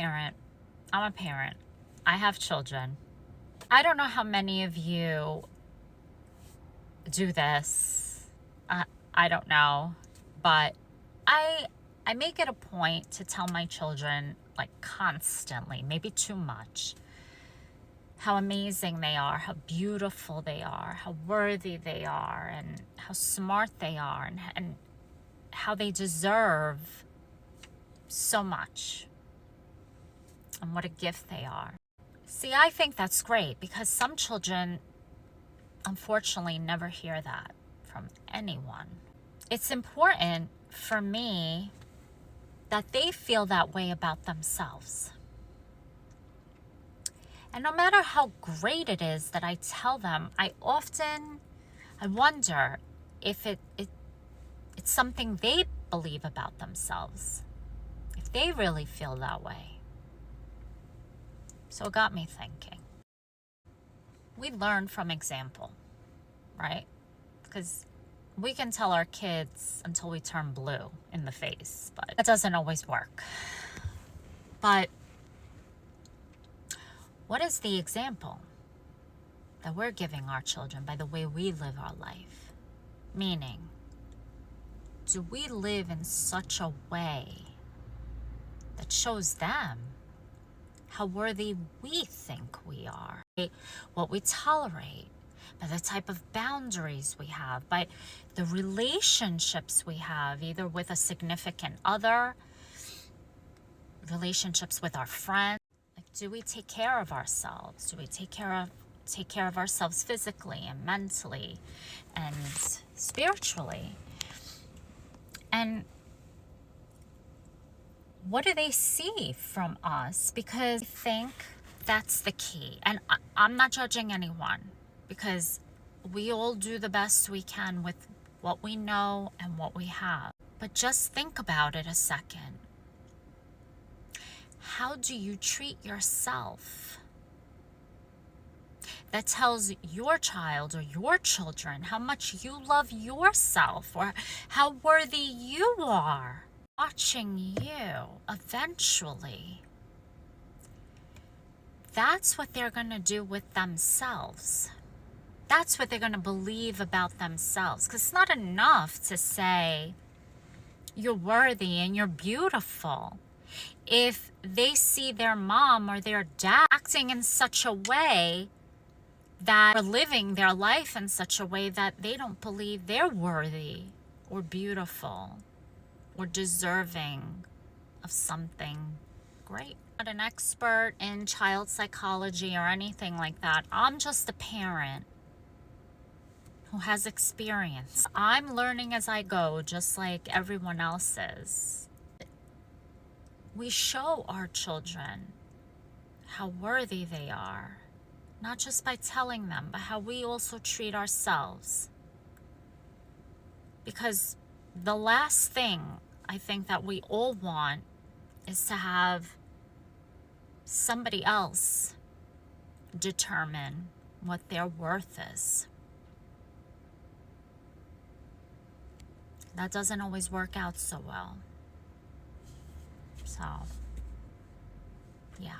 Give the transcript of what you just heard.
parent. I'm a parent. I have children. I don't know how many of you do this. I don't know. But I make it a point to tell my children, like, constantly, maybe too much, how amazing they are, how beautiful they are, how worthy they are, and how smart they are, and how they deserve so much, and what a gift they are. See, I think that's great because some children, unfortunately, never hear that from anyone. It's important for me that they feel that way about themselves. And no matter how great it is that I tell them, I wonder if it's something they believe about themselves, if they really feel that way. So it got me thinking. We learn from example, right? Because we can tell our kids until we turn blue in the face, but that doesn't always work. But what is the example that we're giving our children by the way we live our life? Meaning, do we live in such a way that shows them how worthy we think we are? What we tolerate, by the type of boundaries we have, by the relationships we have, either with a significant other, relationships with our friends. Like, do we take care of ourselves? Do we take care of ourselves physically and mentally and spiritually? And what do they see from us? Because I think that's the key. And I'm not judging anyone, because we all do the best we can with what we know and what we have. But just think about it a second. How do you treat yourself? That tells your child or your children how much you love yourself or how worthy you are. Watching you eventually, that's what they're going to do with themselves. That's what they're going to believe about themselves. Because it's not enough to say you're worthy and you're beautiful. If they see their mom or their dad acting in such a way that are living their life in such a way that they don't believe they're worthy or beautiful or deserving of something great. I'm not an expert in child psychology or anything like that. I'm just a parent who has experience. I'm learning as I go, just like everyone else is. We show our children how worthy they are, not just by telling them, but how we also treat ourselves. Because the last thing I think that we all want is to have somebody else determine what their worth is. That doesn't always work out so well. So, yeah.